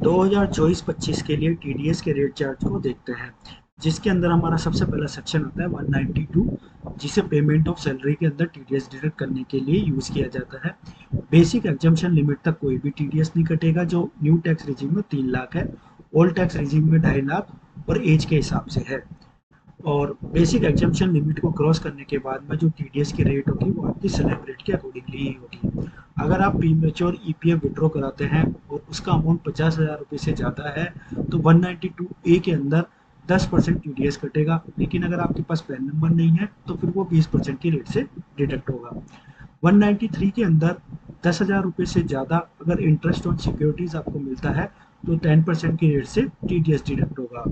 2024-25 के लिए टीडीएस के रेट चार्ट को देखते हैं, जिसके अंदर हमारा सबसे पहला सेक्शन आता है 192, जिसे पेमेंट ऑफ सैलरी के अंदर टीडीएस डिडक्ट करने के लिए यूज़ किया जाता है। बेसिक एग्जम्पशन लिमिट तक कोई भी टीडीएस नहीं कटेगा, जो न्यू टैक्स रिजीम में 3 लाख है, ओल्ड टैक्स रिजीम में 2.5 लाख और एज के हिसाब से है। और बेसिक एग्जम्पशन लिमिट को क्रॉस करने के बाद में जो टीडीएस की रेट होगी वो आपकी स्लैब रेट के अकॉर्डिंगली ही होगी। अगर आप प्रीमेच्योर ईपीएफ विड्रॉ कराते हैं और उसका अमाउंट 50,000 रुपये से ज़्यादा है तो 192 ए के अंदर 10% टीडीएस कटेगा, लेकिन अगर आपके पास पैन नंबर नहीं है तो फिर वो 20% की रेट से डिडक्ट होगा। 193 के अंदर 10,000 रुपये से ज़्यादा अगर इंटरेस्ट ऑन सिक्योरिटीज़ आपको मिलता है तो 10% की रेट से टीडीएस डिडक्ट होगा।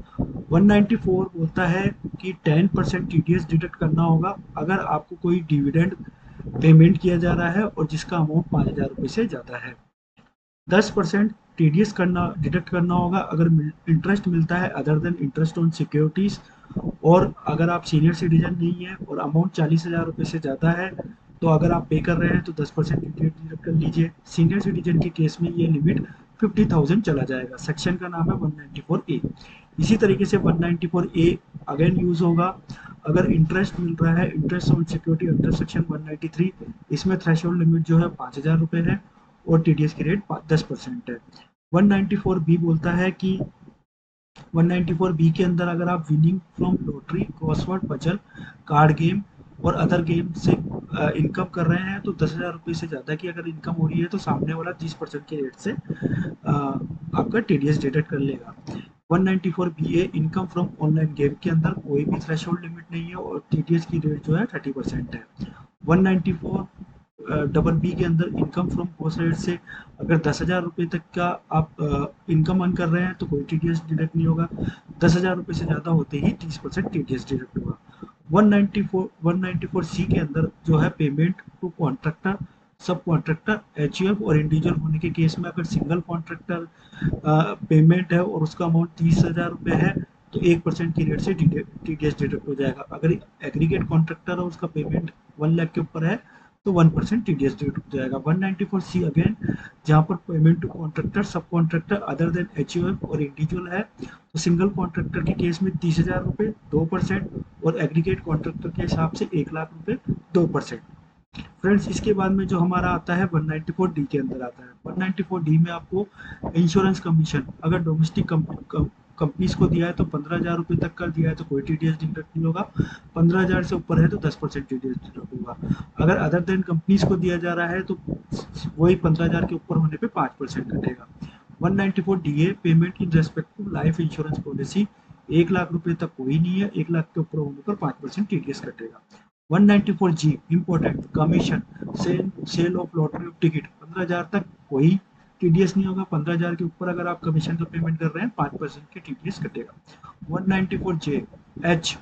194 बोलता है कि 10% टीडीएस डिडक्ट करना होगा अगर आपको कोई डिविडेंड पेमेंट किया जा रहा है और जिसका अमाउंट 5,000 रुपये से ज़्यादा है। 10% टीडीएस करना डिडक्ट करना होगा अगर इंटरेस्ट मिलता है other than interest on securities, और अगर आप सीनियर सिटीजन नहीं है और अमाउंट 40,000 रुपये से ज़्यादा है तो अगर आप पे कर रहे हैं तो 10% डिडक्ट कर लीजिए। सीनियर सिटीजन के केस में ये लिमिट 50,000 चला जाएगा। सेक्शन का नाम है 194 ए। इसी तरीके से 194 ए अगेन यूज़ होगा अगर इंटरेस्ट मिल रहा है, interest on security under section 193। इसमें थ्रेशोल्ड लिमिट जो है 5,000 रुपये है और टीडीएस की रेट 10% है। 194 बी बोलता है कि 194 बी के अंदर अगर आप winning from lottery, crossword puzzle, card game और अदर गेम से इनकम कर रहे हैं तो 10,000 रुपये से ज़्यादा की अगर इनकम हो रही है तो सामने वाला 30% के रेट से आपका टीडीएस डिडक्ट कर लेगा। 194 B A income from online game के अंदर कोई भी थ्रेशोल्ड लिमिट नहीं है और टीडीएस की रेट जो है 30% है। 194 डबल बी के अंदर इनकम फ्रॉम पोस्ट रेट से अगर 10,000 रुपये तक का आप इनकम अर्न कर रहे हैं तो कोई टीडीएस डिडक्ट नहीं होगा। 10,000 रुपये से ज़्यादा होते ही 30% टीडीएस डिडक्ट होगा। 194 सी के अंदर जो है पेमेंट टू कॉन्ट्रैक्टर, सब कॉन्ट्रैक्टर, एचयूएफ और इंडिविजुअल होने के केस में अगर सिंगल कॉन्ट्रैक्टर पेमेंट है और उसका अमाउंट 30,000 रुपये है तो 1% की रेट से टीडीएस डिडक्ट हो जाएगा। अगर एग्रीगेट कॉन्ट्रैक्टर है उसका पेमेंट 1 लाख के ऊपर है तो 1% टीडीएस डिडक्ट हो जाएगा। 194 सी अगेन जहाँ पर पेमेंट टू कॉन्ट्रैक्टर, सब कॉन्ट्रैक्टर अदर देन एचयूएफ और इंडिविजुअल है तो सिंगल कॉन्ट्रैक्टर के केस में 30,000 रुपये 2% और एग्रीगेट कॉन्ट्रैक्टर के हिसाब से 1 लाख रुपये 2%। फ्रेंड्स इसके बाद में जो हमारा आता है 194 डी के अंदर आता है। 194 डी में आपको इंश्योरेंस कमीशन अगर डोमेस्टिक कंपनीज को दिया है तो 15,000 रुपये तक का दिया है तो कोई टीडीएस डिडक्ट नहीं होगा। 15,000 से ऊपर है तो 10% टीडीएस डिडक्ट होगा। अगर अदर देन कंपनीज को दिया जा रहा है तो वही 15,000 के ऊपर होने पे 5% कटेगा। 194 D A payment in respect to life insurance policy 1 lakh रुपये तक कोई नहीं है, 1 लाख के ऊपर होने पर 5% टीडीएस कटेगा। 194 G important commission sale of lottery ticket 15,000 तक कोई टीडीएस नहीं होगा। 15,000 के ऊपर अगर आप कमीशन का पेमेंट कर रहे हैं 5% के टीडीएस कटेगा। 194 जे एच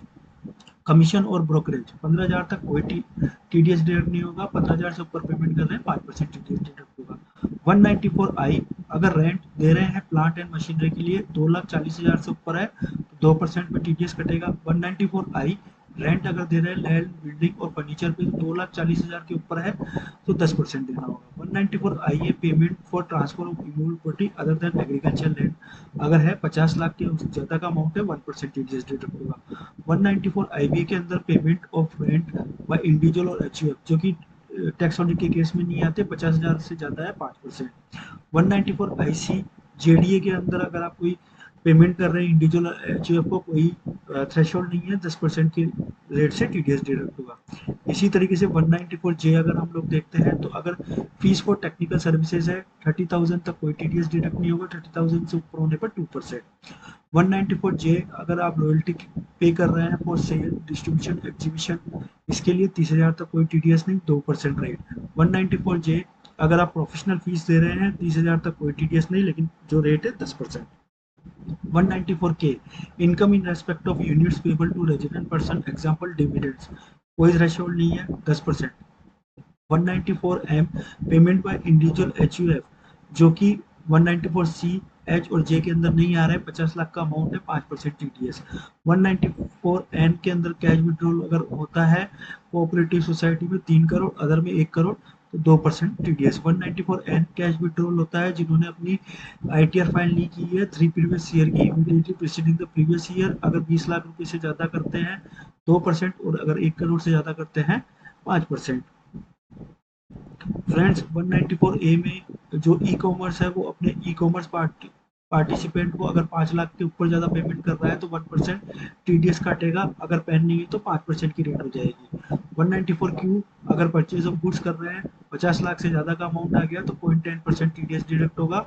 कमीशन और ब्रोकरेज 15,000 तक कोई टीडीएस डिडक्ट नहीं होगा। 15,000 से ऊपर पेमेंट कर रहे हैं 5% टीडीएस डिडक्ट होगा। 194 आई अगर रेंट दे रहे हैं प्लांट एंड मशीनरी के लिए 2,40,000 से ऊपर है तो 2% में टीडीएस कटेगा। 194 आई रेंट अगर दे रहे हैं लैंड, बिल्डिंग और फर्नीचर पे 2,40,000 के ऊपर है तो 10% देना होगा। 194 I A payment for transfer of immovable property other than agriculture land अगर है 50 लाख के ज़्यादा का अमाउंट है 1% टीडीएस डिडक्ट होगा। 194 आईबीए के अंदर payment of rent by individual और एचयूएफ जो कि टैक्स ऑडिट के केस में नहीं आते, 50,000 से ज़्यादा है 5%। 194 आईसी जेडीए के अंदर अगर आप कोई पेमेंट कर रहे हैं इंडिविजुअल एचयूएफ को कोई थ्रेशोल्ड नहीं है, 10% की रेट से टीडीएस डिडक्ट होगा। इसी तरीके से 194 जे अगर हम लोग देखते हैं तो अगर फीस फॉर टेक्निकल सर्विसेज है 30,000 तक कोई टीडीएस डिडक्ट नहीं होगा, 30,000 से ऊपर होने पर 2%। 194 जे अगर आप रॉयल्टी पे कर रहे हैं फॉर सेल, डिस्ट्रीब्यूशन, एग्जीबिशन इसके लिए 30,000 तक कोई टीडीएस नहीं, 2% रेट। 194 जे अगर आप प्रोफेशनल फीस दे रहे हैं 30,000 तक कोई टीडीएस नहीं, लेकिन जो रेट है 10%। 194 K income in respect of units payable to resident person example dividends कोई थ्रेशोल्ड नहीं है, 10%। 194 M payment by individual HUF जो कि 194 सी एच और जे के अंदर नहीं आ रहा है, 50 लाख का अमाउंट है, 5% टीडीएस। 194 एन के अंदर कैश विड्रॉल अगर होता है कोऑपरेटिव सोसाइटी में 3 करोड़, अदर में 1 करोड़ तो 2% टीडीएस। 194 एन कैश विड्रॉल होता है जिन्होंने अपनी आईटीआर फाइल नहीं की है 3 प्रीवियस ईयर की immediately preceding the previous year, अगर 20 लाख रुपए से ज्यादा करते हैं 2%, और अगर 1 करोड़ से ज्यादा करते हैं 5%। फ्रेंड्स 194 ए में जो ई कॉमर्स है वो अपने ई कॉमर्स पार्टिसिपेंट को अगर 5 लाख के ऊपर ज्यादा पेमेंट कर रहा है तो 1% टीडीएस काटेगा, अगर पेन नहीं है तो 5% की रेट हो जाएगी। 194 क्यू अगर परचेज ऑफ गुड्स कर रहे हैं 50 लाख से ज्यादा का अमाउंट आ गया तो 0.10% टीडीएस डिडक्ट होगा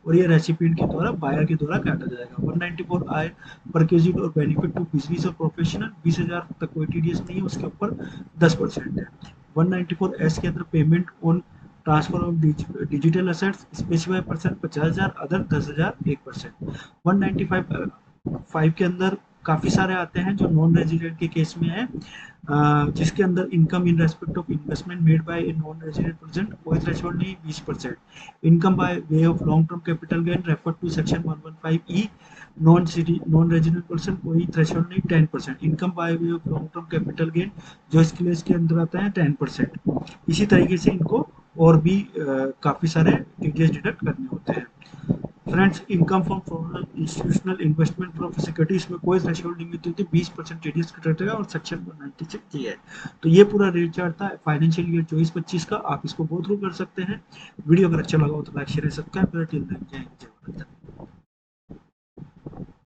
और ये रेसिपिएंट के द्वारा बायर के द्वारा काटा जाएगा। 194 आई परक्यूजिट और बेनिफिट टू बिजनेस और प्रोफेशनल 20,000 तक कोई टीडीएस नहीं है, उसके ऊपर 10% है। 194 एस के अंदर payment on transfer of digital assets specify percent 50,000, other 10,000 1%। 195 के अंदर काफी सारे आते हैं जो नॉन रेजिडेंट के केस में है, जिसके अंदर income in respect of investment made by a non resident person कोई थ्रेशोल्ड नहीं 20%। Income by way of long term capital gain refer to section 115 E non resident person कोई थ्रेशोल्ड नहीं 10%। Income by way of long term capital gain जो इस क्लेस के अंदर आता है 10%। इसी तरीके से इनको और भी काफी सारे टीडीएस डिडक्ट करने होते हैं। Friends income from foreign institutional investment from security, इसमें कोई थ्रेशोल्ड लिमिट होती है 20% टीडीएस कटेगा और सेक्शन 196 ये है। तो ये पूरा रेट चार्ट था फाइनेंशियल ईयर 24-25 का, आप इसको गो थ्रू कर सकते हैं। वीडियो अगर अच्छा लगा हो तो लाइक शेयर सब्सक्राइब करें। टिल देन जय हिंद जय भारत।